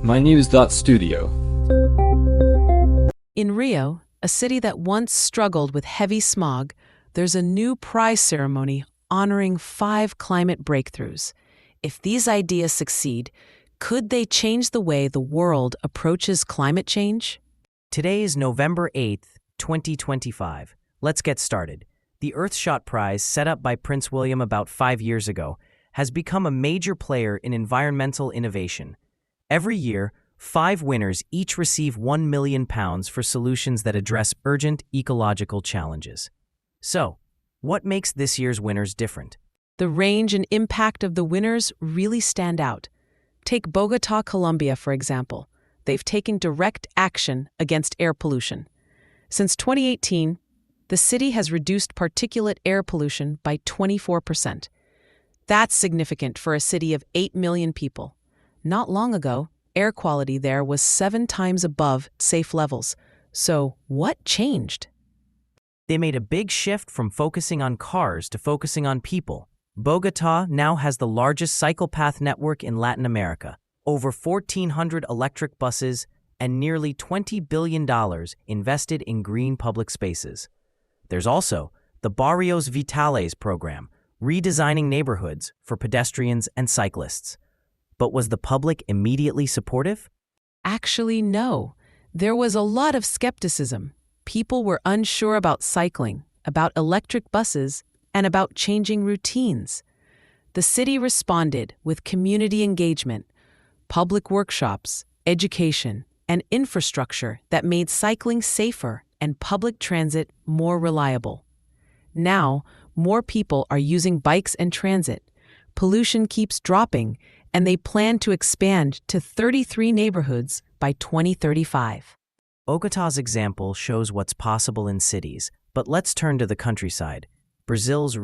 mynews.studio. In Rio, a city that once struggled with heavy smog, there's a new prize ceremony honoring 5 climate breakthroughs. If these ideas succeed, could they change the way the world approaches climate change? Today is November 8th, 2025. Let's get started. The Earthshot Prize, set up by Prince William about 5 years ago, has become a major player in environmental innovation. Every year, 5 winners each receive £1 million for solutions that address urgent ecological challenges. So, what makes this year's winners different? The range and impact of the winners really stand out. Take Bogotá, Colombia, for example. They've taken direct action against air pollution. Since 2018, the city has reduced particulate air pollution by 24%. That's significant for a city of 8 million people. Not long ago, air quality there was 7 times above safe levels. So, what changed? They made a big shift from focusing on cars to focusing on people. Bogotá now has the largest cycle path network in Latin America, over 1,400 electric buses, and nearly $20 billion invested in green public spaces. There's also the Barrios Vitales program, redesigning neighborhoods for pedestrians and cyclists. But was the public immediately supportive? Actually, no. There was a lot of skepticism. People were unsure about cycling, about electric buses, and about changing routines. The city responded with community engagement, public workshops, education, and infrastructure that made cycling safer and public transit more reliable. Now, more people are using bikes and transit. Pollution keeps dropping, and they plan to expand to 33 neighborhoods by 2035. Bogotá's example shows what's possible in cities, but let's turn to the countryside. Brazil's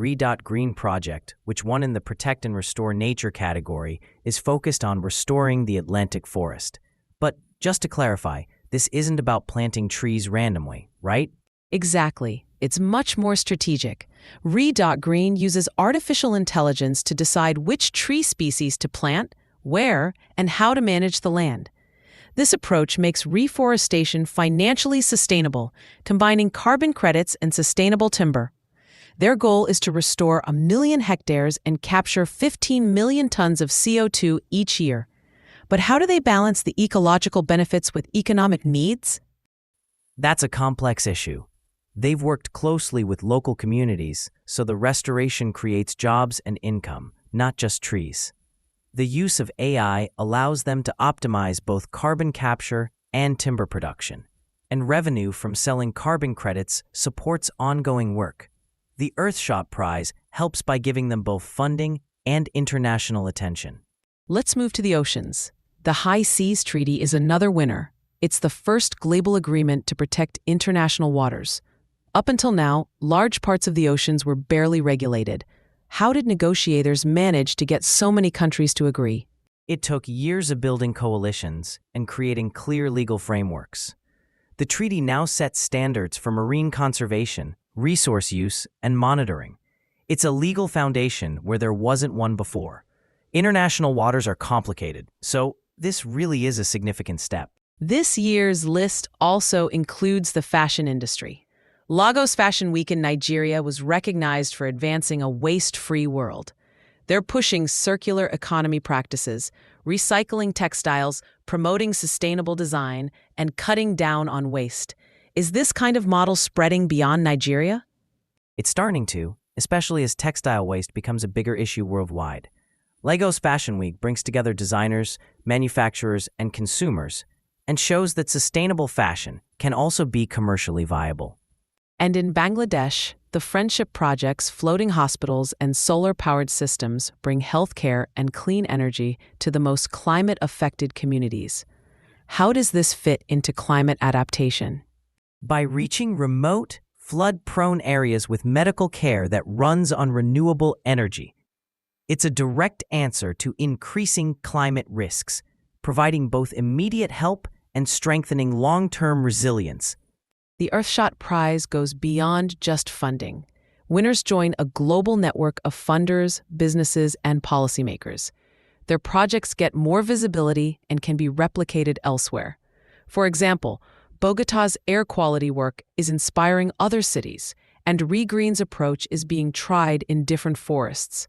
Green project, which won in the Protect and Restore Nature category, is focused on restoring the Atlantic forest. But just to clarify, this isn't about planting trees randomly, right? Exactly. It's much more strategic. Green uses artificial intelligence to decide which tree species to plant, where, and how to manage the land. This approach makes reforestation financially sustainable, combining carbon credits and sustainable timber. Their goal is to restore 1 million hectares and capture 15 million tons of CO2 each year. But how do they balance the ecological benefits with economic needs? That's a complex issue. They've worked closely with local communities, so the restoration creates jobs and income, not just trees. The use of AI allows them to optimize both carbon capture and timber production, and revenue from selling carbon credits supports ongoing work. The Earthshot Prize helps by giving them both funding and international attention. Let's move to the oceans. The High Seas Treaty is another winner. It's the first global agreement to protect international waters. Up until now, large parts of the oceans were barely regulated. How did negotiators manage to get so many countries to agree? It took years of building coalitions and creating clear legal frameworks. The treaty now sets standards for marine conservation, resource use, and monitoring. It's a legal foundation where there wasn't one before. International waters are complicated, so this really is a significant step. This year's list also includes the fashion industry. Lagos Fashion Week in Nigeria was recognized for advancing a waste-free world. They're pushing circular economy practices, recycling textiles, promoting sustainable design, and cutting down on waste. Is this kind of model spreading beyond Nigeria? It's starting to, especially as textile waste becomes a bigger issue worldwide. Lagos Fashion Week brings together designers, manufacturers, and consumers, and shows that sustainable fashion can also be commercially viable. And in Bangladesh, the Friendship Project's floating hospitals and solar-powered systems bring healthcare and clean energy to the most climate-affected communities. How does this fit into climate adaptation? By reaching remote, flood-prone areas with medical care that runs on renewable energy. It's a direct answer to increasing climate risks, providing both immediate help and strengthening long-term resilience. The Earthshot Prize goes beyond just funding. Winners join a global network of funders, businesses, and policymakers. Their projects get more visibility and can be replicated elsewhere. For example, Bogotá's air quality work is inspiring other cities, and ReGreen's approach is being tried in different forests.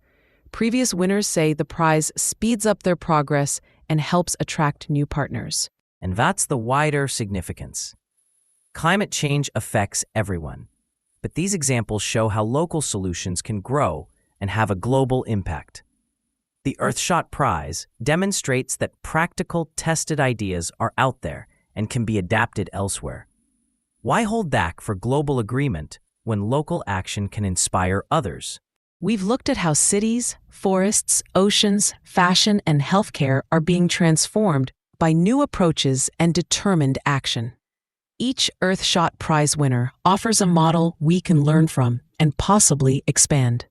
Previous winners say the prize speeds up their progress and helps attract new partners. And that's the wider significance. Climate change affects everyone, but these examples show how local solutions can grow and have a global impact. The Earthshot Prize demonstrates that practical, tested ideas are out there and can be adapted elsewhere. Why hold back for global agreement when local action can inspire others? We've looked at how cities, forests, oceans, fashion, and healthcare are being transformed by new approaches and determined action. Each Earthshot Prize winner offers a model we can learn from and possibly expand.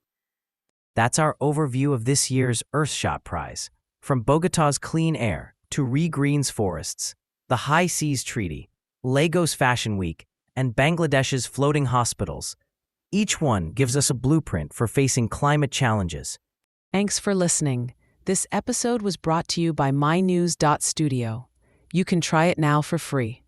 That's our overview of this year's Earthshot Prize. From Bogotá's clean air to ReGreen's forests, the High Seas Treaty, Lagos Fashion Week, and Bangladesh's floating hospitals, each one gives us a blueprint for facing climate challenges. Thanks for listening. This episode was brought to you by mynews.studio. You can try it now for free.